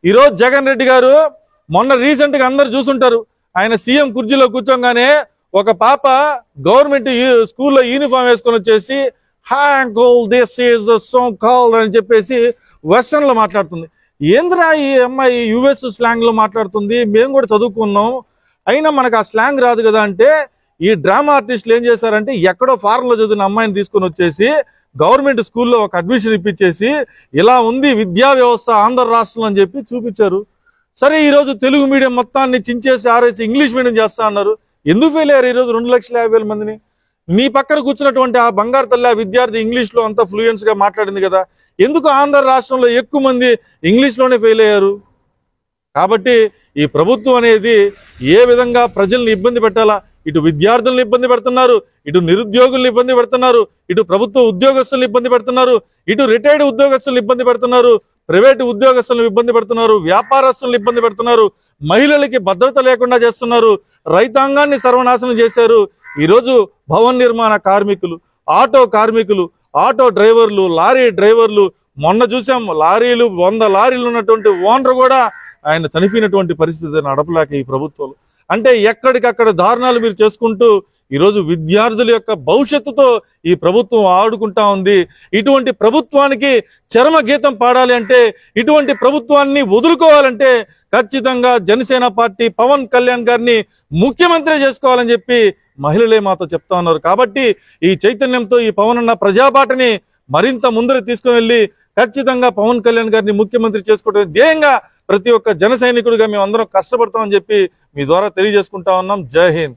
ఈరోజు జగన్ రెడ్డి గారు మొన్న రీసెంట్ గా అందరు చూసుంటారు, ఆయన సీఎం కుర్చీలో కూర్చోగానే ఒక పాప గవర్నమెంట్ స్కూల్లో యూనిఫామ్ వేసుకొని వచ్చేసి హ్యాంకోల్ దిస్ ఈజ్ సో కాల్డ్ అని చెప్పేసి వెస్టర్న్ లో మాట్లాడుతుంది. ఏంద్రా ఈ అమ్మాయి యుఎస్ స్లాంగ్ లో మాట్లాడుతుంది, మేము కూడా చదువుకున్నాం అయినా మనకు ఆ స్లాంగ్ రాదు కదా అంటే, ఈ డ్రామా ఆర్టిస్టులు ఏం చేశారంటే ఎక్కడో ఫారెన్ లో చదివిన అమ్మాయిని తీసుకొని వచ్చేసి గవర్నమెంట్ స్కూల్లో ఒక అడ్మిషన్ ఇప్పించేసి ఇలా ఉంది విద్యా వ్యవస్థ ఆంధ్ర రాష్ట్రంలో అని చెప్పి చూపించారు. సరే ఈరోజు తెలుగు మీడియం మొత్తాన్ని చించేసి ఆరేసి ఇంగ్లీష్ మీడియం చేస్తా అన్నారు. ఎందుకు ఫెయిల్ అయ్యారు ఈరోజు 2,50,000 మందిని? మీ పక్కన కూర్చున్నటువంటి ఆ బంగారు తల్లి ఆ విద్యార్థి ఇంగ్లీష్ లో అంతా ఫ్లూయెన్స్ గా మాట్లాడింది కదా, ఎందుకు ఆంధ్ర రాష్ట్రంలో ఎక్కువ మంది ఇంగ్లీష్ లోనే ఫెయిల్ అయ్యారు? కాబట్టి ఈ ప్రభుత్వం అనేది ఏ విధంగా ప్రజల్ని ఇబ్బంది పెట్టాలా, ఇటు విద్యార్థులను ఇబ్బంది పెడుతున్నారు, ఇటు నిరుద్యోగులను ఇబ్బంది పెడుతున్నారు, ఇటు ప్రభుత్వ ఉద్యోగస్తులను ఇబ్బంది పెడుతున్నారు, ఇటు రిటైర్డ్ ఉద్యోగస్తులను ఇబ్బంది పెడుతున్నారు, ప్రైవేటు ఉద్యోగస్తులను ఇబ్బంది పెడుతున్నారు, వ్యాపారస్తులను ఇబ్బంది పెడుతున్నారు, మహిళలకి భద్రత లేకుండా చేస్తున్నారు, రైతాంగాన్ని సర్వనాశనం చేశారు. ఈరోజు భవన నిర్మాణ కార్మికులు, ఆటో కార్మికులు, ఆటో డ్రైవర్లు, లారీ డ్రైవర్లు, మొన్న చూసాం లారీలు 100 లారీలు ఉన్నటువంటి ఓనర్ కూడా ఆయన చనిపోయినటువంటి పరిస్థితి నడపలేక ఈ ప్రభుత్వాలు. అంటే ఎక్కడికక్కడ దారుణాలు మీరు చేసుకుంటూ ఈరోజు విద్యార్థుల యొక్క భవిష్యత్తుతో ఈ ప్రభుత్వం ఆడుకుంటా ఉంది. ఇటువంటి ప్రభుత్వానికి చరమ గీతం పాడాలి అంటే, ఇటువంటి ప్రభుత్వాన్ని వదులుకోవాలంటే ఖచ్చితంగా జనసేన పార్టీ పవన్ కళ్యాణ్ గారిని ముఖ్యమంత్రి చేసుకోవాలని చెప్పి మహిళలే మాతో చెప్తా ఉన్నారు. కాబట్టి ఈ చైతన్యంతో ఈ పవన్ అన్న ప్రజాపాటని మరింత ముందర తీసుకుని వెళ్ళి ఖచ్చితంగా పవన్ కళ్యాణ్ గారిని ముఖ్యమంత్రి చేసుకోవడం ధ్యేయంగా ప్రతి ఒక్క జన సైనికుడిగా మేము అందరం కష్టపడతామని చెప్పి మీ ద్వారా తెలియజేసుకుంటా ఉన్నాం. జై హింద్.